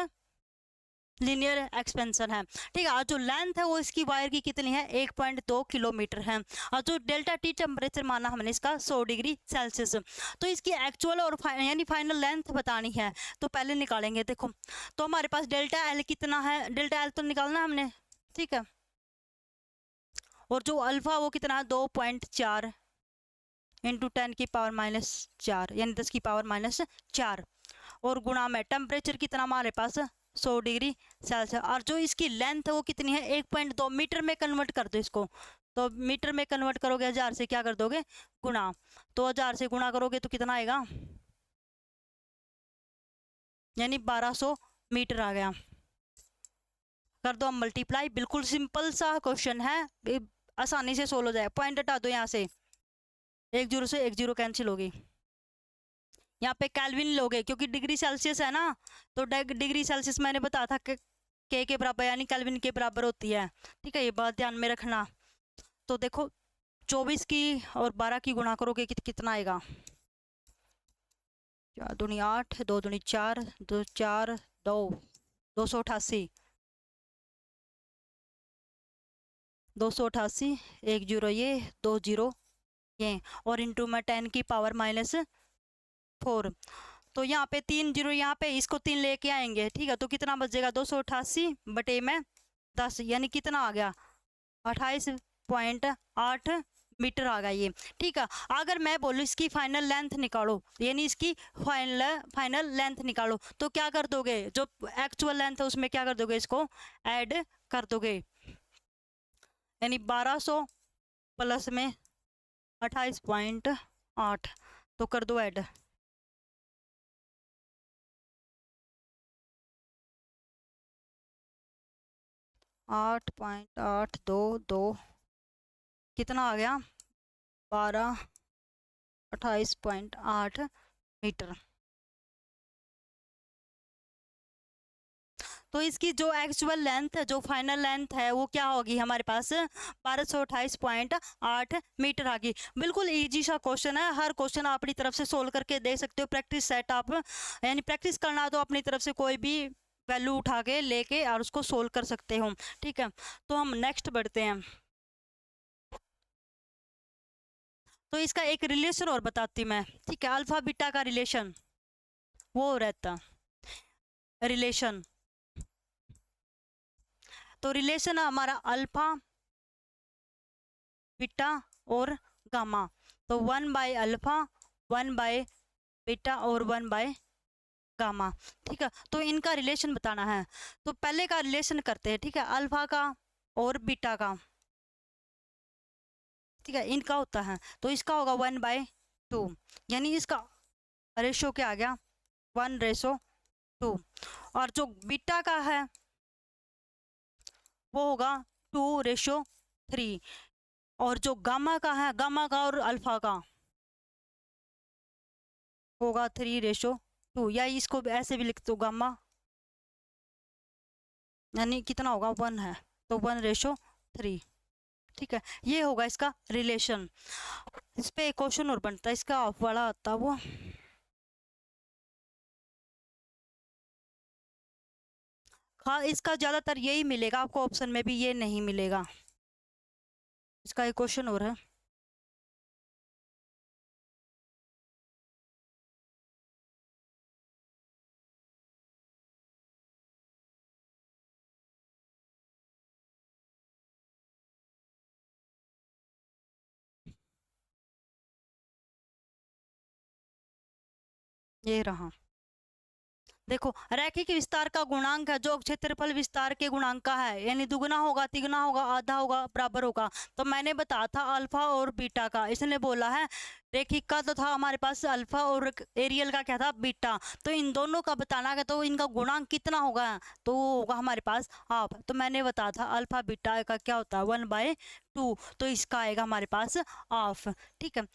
लीनियर एक्सपेंशन है। ठीक है, और जो लेंथ है वो इसकी वायर की कितनी है, 1.2 किलोमीटर है, और जो डेल्टा टी टेम्परेचर माना हमने इसका 100 डिग्री सेल्सियस। तो इसकी एक्चुअल और यानी फाइनल लेंथ बतानी है, तो पहले निकालेंगे। देखो, तो हमारे पास डेल्टा एल कितना है, डेल्टा एल तो निकालना है हमने। ठीक है, और जो अल्फा वो कितना है, 2.4 इंटू 10⁻⁻4, यानी 10⁻⁻4, और गुणा में टेम्परेचर कितना हमारे पास, 100 डिग्री सेल्सियस, और जो इसकी लेंथ है वो कितनी है, 1.2 मीटर में कन्वर्ट कर दो इसको। तो मीटर में कन्वर्ट करोगे 1000 से क्या कर दोगे, गुणा, तो 1000 से गुणा करोगे तो कितना आएगा, यानी 1200 मीटर आ गया। कर दो हम मल्टीप्लाई, बिल्कुल सिंपल सा क्वेश्चन है, आसानी से सोल्व हो जाए। पॉइंट हटा दो यहाँ से, एक जीरो से एक जीरो कैंसिल होगी, यहाँ पे केल्विन लोगे क्योंकि डिग्री सेल्सियस है ना, तो डिग्री सेल्सियस मैंने बताया था कि के बराबर यानी केल्विन के बराबर होती है। ठीक है, ये बात ध्यान में रखना। तो देखो 24 की और 12 की गुणा करोगे कितना आएगा, 4 दूनी 8, 2 दूनी 4, 2 4 2, 288, 288, एक जीरो ये, 2 जीरो ये, और इंटू में 10⁻⁻4, तो यहाँ पे 3 जीरो, यहाँ पे इसको 3 लेके आएंगे। ठीक है, तो कितना बचेगा, 288 बटे में 10, यानी कितना आ गया, 28.8 मीटर आ गया ये। ठीक है, अगर मैं बोलूँ इसकी फाइनल लेंथ निकालो, यानी इसकी फाइनल लेंथ निकालो, तो क्या कर दोगे, जो एक्चुअल लेंथ है उसमें क्या कर दोगे, इसको ऐड कर दोगे, यानी 1200 प्लस में 28.8, तो कर दो ऐड, 8.822 कितना आ गया, 28.8 मीटर। तो इसकी जो एक्चुअल लेंथ है, जो फाइनल लेंथ है वो क्या होगी हमारे पास, 1228.8 मीटर आ गई। बिल्कुल इजी सा क्वेश्चन है, हर क्वेश्चन आप अपनी तरफ से सोल्व करके देख सकते हो। प्रैक्टिस सेट आप यानी प्रैक्टिस करना तो अपनी तरफ से कोई भी वैल्यू उठा के लेके और उसको सोल्व कर सकते हो। ठीक है, तो हम नेक्स्ट बढ़ते हैं। तो इसका एक रिलेशन और बताती मैं। ठीक है, अल्फा बीटा का रिलेशन वो रहता रिलेशन, तो रिलेशन है हमारा अल्फा बीटा और गामा, तो 1/अल्फा 1/बीटा और 1/गामा। ठीक है, तो इनका रिलेशन बताना है, तो पहले का रिलेशन करते हैं। ठीक है, अल्फा का और बीटा का, ठीक है, इनका होता है, तो इसका होगा 1/2, यानी इसका रेशो क्या आ गया, 1:2, और जो बीटा का है वो होगा 2:3, और जो गामा का है, गामा का और अल्फा का होगा 3:2, या इसको ऐसे भी लिख दो गामा, यानी कितना होगा 1 है, तो 1:3। ठीक है, ये होगा इसका रिलेशन। इस पे एक क्वेश्चन और बनता है, इसका ऑफ वाला आता वो, हाँ इसका ज्यादातर यही मिलेगा आपको, ऑप्शन में भी ये नहीं मिलेगा। इसका एक क्वेश्चन और है, ये रहा, देखो रैखिक विस्तार का गुणांक है जो क्षेत्रफल विस्तार के गुणांक का है, यानी दुगुना होगा, तिगुना होगा, आधा होगा, बराबर होगा। तो मैंने बताया था अल्फा और बीटा का, इसने बोला है रेखिक का तो था हमारे पास अल्फा और एरियल का क्या था बीटा, तो इन दोनों का बताना है तो इनका गुणांक कितना होगा, तो वो होगा हमारे पास हाफ। तो मैंने बताया था अल्फा बीटा का क्या होता है 1/2, तो इसका आएगा हमारे पास हाफ। ठीक है,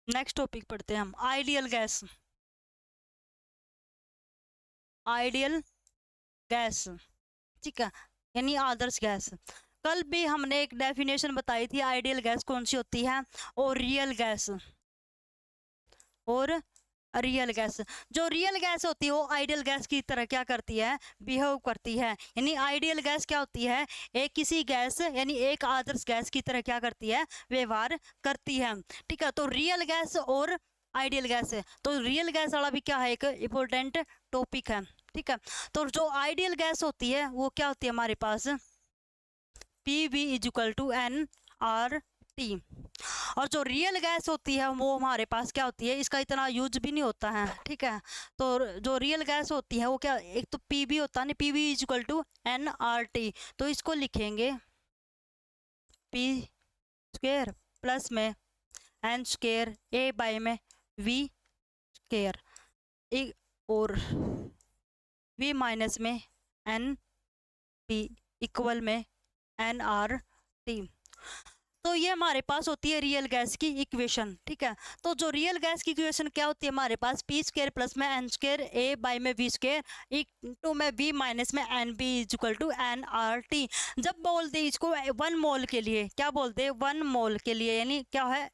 नेक्स्ट टॉपिक पढ़ते हैं हम, आइडियल गैस। आइडियल गैस, ठीक है, यानी आदर्श गैस। कल भी हमने एक डेफिनेशन बताई थी आइडियल गैस कौन सी होती है, और रियल गैस, और रियल गैस। जो रियल गैस होती है वो आइडियल गैस की तरह क्या करती है, बिहेव करती है। यानी आइडियल गैस क्या होती है, एक किसी गैस यानी एक आदर्श गैस की तरह क्या करती है, व्यवहार करती है। ठीक है, तो रियल गैस और आइडियल गैस है, तो रियल गैस वाला भी क्या है, एक इम्पोर्टेंट टॉपिक है। ठीक है, तो जो आइडियल गैस होती है वो क्या होती है हमारे पास, P V is equal to N R T. और जो रियल गैस होती है वो हमारे पास क्या होती है, इसका इतना यूज भी नहीं होता है। ठीक है, तो जो रियल गैस होती है वो क्या, एक तो पी वी होता है ना, P V is equal to N R T, तो इसको लिखेंगे पी स्क्वेयर प्लस में एन स्क्वेयर ए बाई में वी स्क्वेयर, और वी माइनस में एन पी इक्वल में एन आर टी। तो ये हमारे पास होती है रियल गैस की इक्वेशन। ठीक है, तो जो रियल गैस की इक्वेशन क्या होती है हमारे पास, पी स्क्वेयर प्लस में एन स्क्वेयर ए बाई में वी स्क्वेयर इक्टू में वी माइनस में N B equal to N R T. जब बोलते इसको 1 मोल के लिए, क्या बोलते हैं 1 मोल के लिए, यानी क्या है,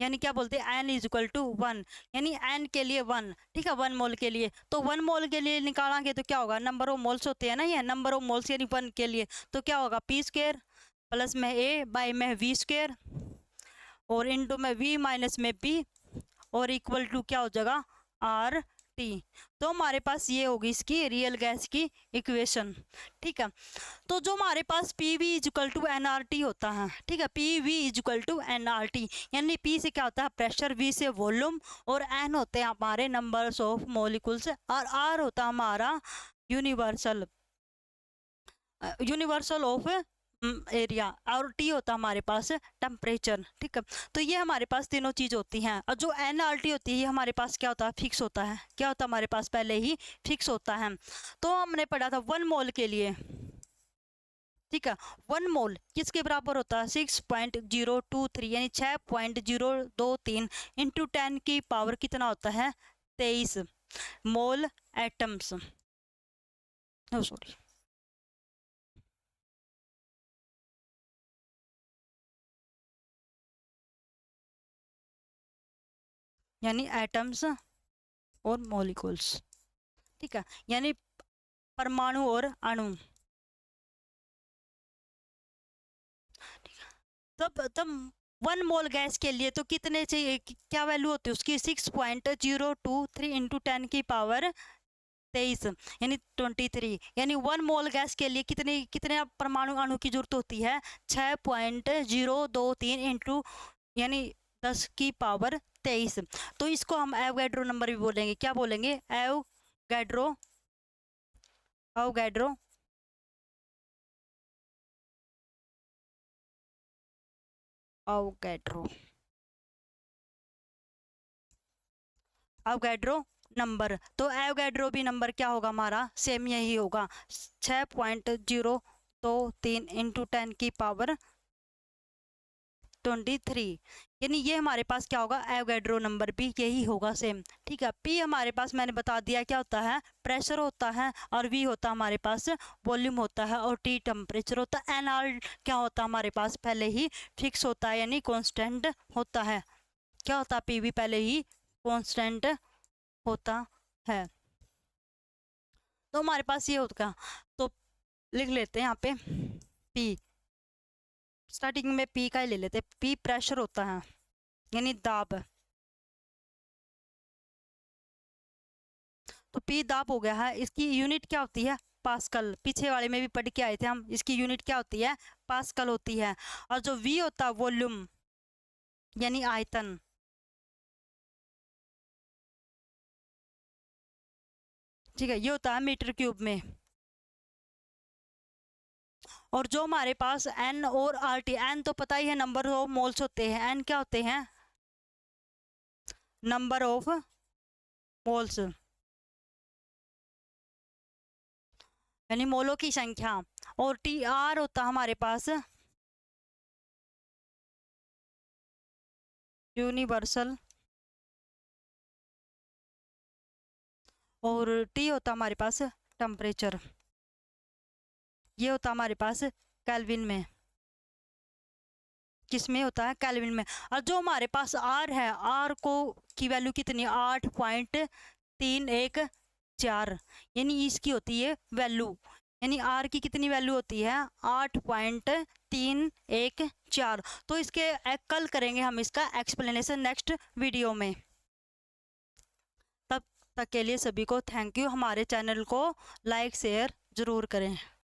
यानी क्या बोलते हैं एन इज इक्वल टू 1, यानी एन के लिए 1। ठीक है, 1 मोल के लिए, तो 1 मोल के लिए निकालेंगे तो क्या होगा, नंबर ऑफ मोल्स होते हैं ना, ये नंबर ऑफ मोल्स यानी 1 के लिए, तो क्या होगा पी स्क्वेयर प्लस में ए बाई में वी स्क्वेयर और इनटू में वी माइनस में बी और इक्वल टू क्या हो जाएगा आर टी। तो हमारे पास ये होगी इसकी रियल गैस की इक्वेशन। ठीक है, तो जो हमारे पास P V is equal to N R T होता है, ठीक है, P V is equal to N R T, यानी पी से क्या होता है प्रेशर, वी से वॉल्यूम, और एन होते हैं हमारे नंबर्स ऑफ मॉलिक्यूल्स, और आर होता है हमारा यूनिवर्सल ऑफ एरिया, और टी होता है हमारे पास टेम्परेचर। ठीक है, तो ये हमारे पास तीनों चीज होती हैं। और जो एन आर टी होती है ये हमारे पास क्या होता है, फिक्स होता है। क्या होता है हमारे पास पहले ही फिक्स होता है। तो हमने पढ़ा था 1 मोल के लिए, ठीक है, 1 मोल किसके बराबर होता है 6.023, यानी 6.023 इंटू 10 की पावर कितना होता है 23 मोल एटम्स, सॉरी, यानी एटम्स और मॉलिक्यूल्स। ठीक है, यानी परमाणु और अणु। तब 1 मोल गैस के लिए तो कितने चाहिए, क्या वैल्यू होती है उसकी 6.023 इंटू 10 की पावर 23, यानी 23, यानी 1 मोल गैस के लिए कितने कितने परमाणु अणु की जरूरत होती है 6.023 इंटू यानी 10 की पावर 23। तो इसको हम एवोगैड्रो नंबर भी बोलेंगे, क्या बोलेंगे Avogadro, Avogadro Avogadro Avogadro number. तो एवोगैड्रो भी नंबर क्या होगा हमारा सेम यही होगा 6.023 इंटू 10 की पावर 23, यानी ये हमारे पास क्या होगा एवोगैड्रो नंबर भी यही होगा सेम। ठीक है, पी हमारे पास मैंने बता दिया क्या होता है प्रेशर होता है, और वी होता है हमारे पास वॉल्यूम होता है, और टी टेम्परेचर होता है। एन आर क्या होता है हमारे पास पहले ही फिक्स होता है, यानी कांस्टेंट होता है। क्या होता है पी वी पहले ही कांस्टेंट होता है। तो हमारे पास ये होगा, तो लिख लेते हैं यहाँ पे पी, स्टार्टिंग में पी का ही ले लेते हैं, पी प्रेशर होता है, यानी दाब। तो पी दाब हो गया है। इसकी यूनिट क्या होती है? पास्कल। पीछे वाले में भी पढ़ के आए थे हम। इसकी यूनिट क्या होती है? पास्कल होती है। और जो वी होता है वॉल्यूम यानी आयतन। ठीक है, ये होता है मीटर क्यूब में। और जो हमारे पास एन और आर टी, एन तो पता ही है नंबर ऑफ मोल्स होते हैं, एन क्या होते हैं? नंबर ऑफ मोल्स यानी मोलों की संख्या। और टी आर होता है हमारे पास यूनिवर्सल। और टी होता हमारे पास टेम्परेचर। ये होता हमारे पास केल्विन में। किसमें होता है? केल्विन में। और जो हमारे पास आर है, आर को की वैल्यू कितनी? 8.314 यानी इसकी होती है वैल्यू। यानी आर की कितनी वैल्यू होती है? 8.314। तो इसके कल करेंगे हम इसका एक्सप्लेनेशन नेक्स्ट वीडियो में। तब तक के लिए सभी को थैंक यू। हमारे चैनल को लाइक शेयर ज़रूर करें।